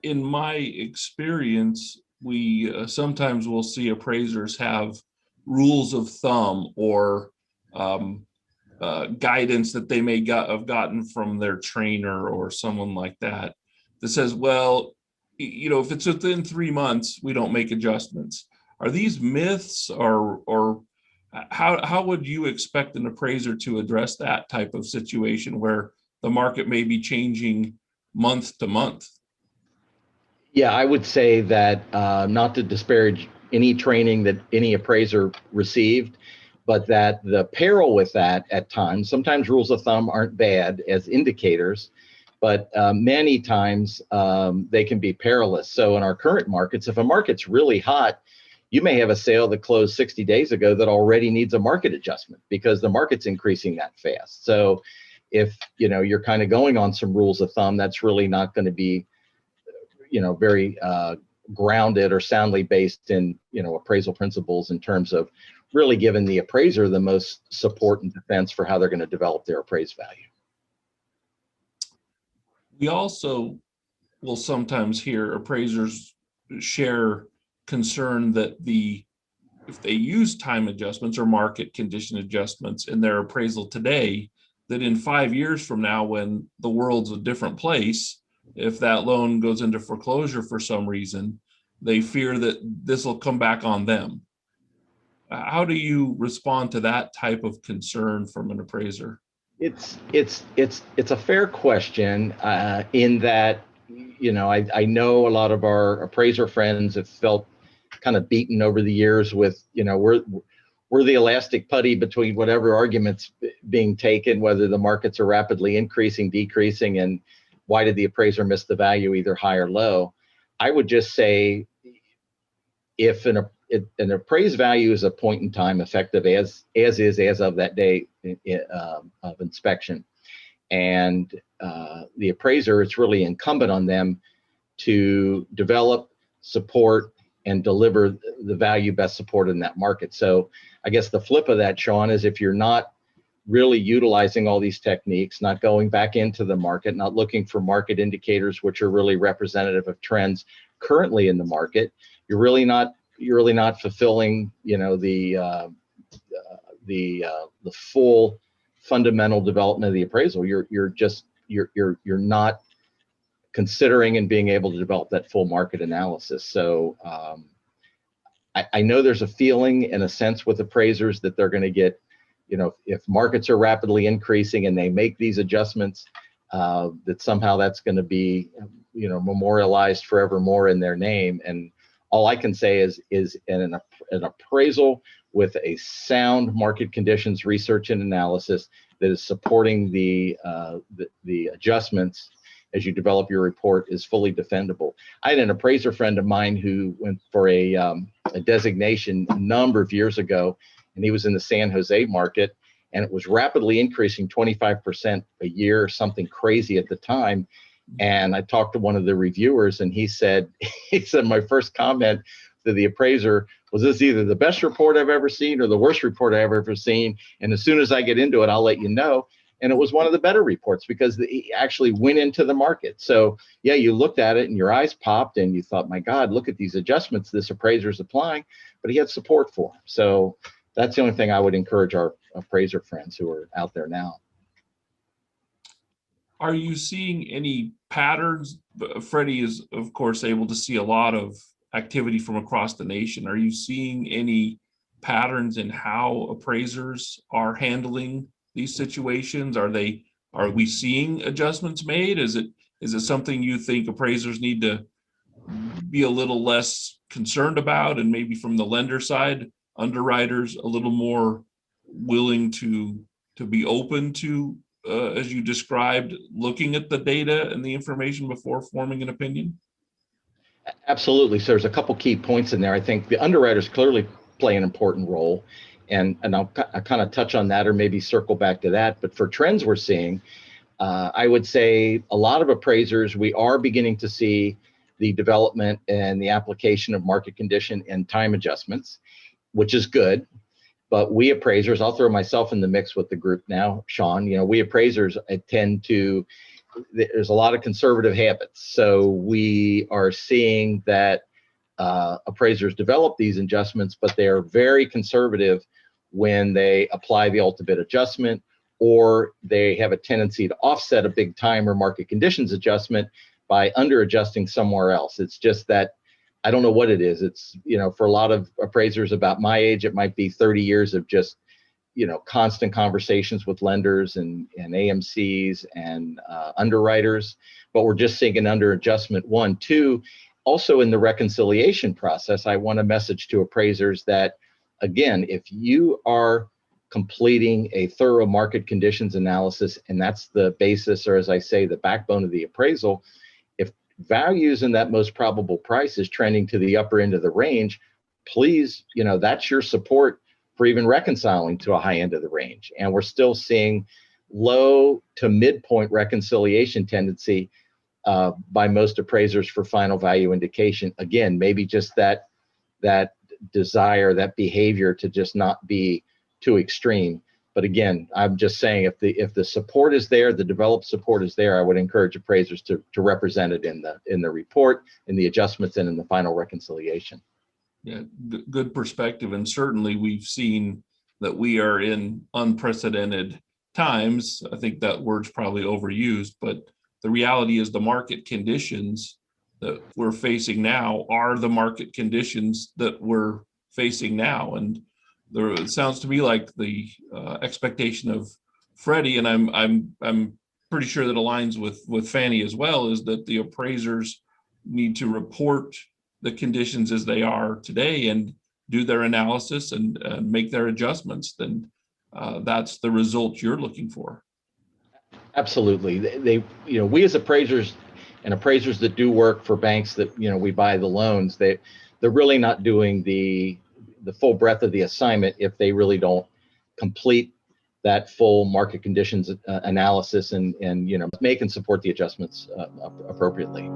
in my experience, we sometimes will see appraisers have rules of thumb or um, guidance that they may have gotten from their trainer or someone like that that says, well, if it's within 3 months, we don't make adjustments. Are these myths, or how would you expect an appraiser to address that type of situation where the market may be changing month to month? Yeah, I would say that not to disparage any training that any appraiser received, but that the peril with that at times, sometimes rules of thumb aren't bad as indicators, but many times they can be perilous. So in our current markets, if a market's really hot, you may have a sale that closed 60 days ago that already needs a market adjustment because the market's increasing that fast. So if you're kind of going on some rules of thumb, that's really not going to be very grounded or soundly based in appraisal principles in terms of really giving the appraiser the most support and defense for how they're going to develop their appraised value. We also will sometimes hear appraisers share concern that if they use time adjustments or market condition adjustments in their appraisal today, that in 5 years from now, when the world's a different place, if that loan goes into foreclosure for some reason, they fear that this will come back on them. How do you respond to that type of concern from an appraiser? It's a fair question in that I know a lot of our appraiser friends have felt kind of beaten over the years with we're the elastic putty between whatever arguments being taken, whether the markets are rapidly increasing, decreasing, and why did the appraiser miss the value, either high or low. I would just say if an appraised value is a point in time effective as of that day of inspection, and the appraiser, it's really incumbent on them to develop, support, and deliver the value best supported in that market. So I guess the flip of that, Sean, is if you're not really utilizing all these techniques, not going back into the market, not looking for market indicators which are really representative of trends currently in the market, you're really not fulfilling the full fundamental development of the appraisal. You're not considering and being able to develop that full market analysis. So I know there's a feeling and a sense with appraisers that they're going to get, if markets are rapidly increasing and they make these adjustments, that somehow that's going to be, memorialized forevermore in their name. And all I can say is an appraisal with a sound market conditions research and analysis that is supporting the adjustments as you develop your report is fully defendable. I had an appraiser friend of mine who went for a designation a number of years ago, and he was in the San Jose market, and it was rapidly increasing 25% a year, something crazy at the time. And I talked to one of the reviewers, and he said, my first comment to the appraiser was, this either the best report I've ever seen or the worst report I've ever seen. And as soon as I get into it, I'll let you know. And it was one of the better reports because he actually went into the market. So yeah, you looked at it and your eyes popped and you thought, my God, look at these adjustments this appraiser is applying, but he had support for them. So that's the only thing I would encourage our appraiser friends who are out there now. Are you seeing any patterns? Freddie is, of course, able to see a lot of activity from across the nation. Are you seeing any patterns in how appraisers are handling these situations? Are we seeing adjustments made? Is it something you think appraisers need to be a little less concerned about, and maybe from the lender side, underwriters a little more willing to be open to, as you described, looking at the data and the information before forming an opinion? Absolutely. So there's a couple key points in there. I think the underwriters clearly play an important role, and I'll kind of touch on that or maybe circle back to that. But for trends we're seeing, I would say a lot of appraisers, we are beginning to see the development and the application of market condition and time adjustments, which is good. But we appraisers, I'll throw myself in the mix with the group now, Sean, we appraisers tend to there's a lot of conservative habits. So we are seeing that appraisers develop these adjustments, but they are very conservative when they apply the ultimate adjustment, or they have a tendency to offset a big time or market conditions adjustment by under adjusting somewhere else. It's just that I don't know what it is. It's, for a lot of appraisers about my age, it might be 30 years of just, constant conversations with lenders and AMCs and underwriters, but we're just seeing an under adjustment. One, two, also in the reconciliation process, I want a message to appraisers that, again, if you are completing a thorough market conditions analysis, and that's the basis, or as I say, the backbone of the appraisal, if values in that most probable price is trending to the upper end of the range, please, that's your support for even reconciling to a high end of the range. And we're still seeing low to midpoint reconciliation tendency by most appraisers for final value indication. Again, maybe just that desire, that behavior to just not be too extreme. But again, I'm just saying, if the support is there, the developed support is there, I would encourage appraisers to represent it in the report, in the adjustments, and in the final reconciliation. Yeah, good perspective. And certainly we've seen that we are in unprecedented times. I think that word's probably overused, but the reality is the market conditions that we're facing now are the market conditions that we're facing now. And it sounds to me like the expectation of Freddie, and I'm pretty sure that aligns with Fannie as well, is that the appraisers need to report the conditions as they are today and do their analysis and make their adjustments. Then that's the result you're looking for. Absolutely. They we as appraisers and appraisers that do work for banks that, we buy the loans, they're really not doing the full breadth of the assignment if they really don't complete that full market conditions analysis and make and support the adjustments appropriately.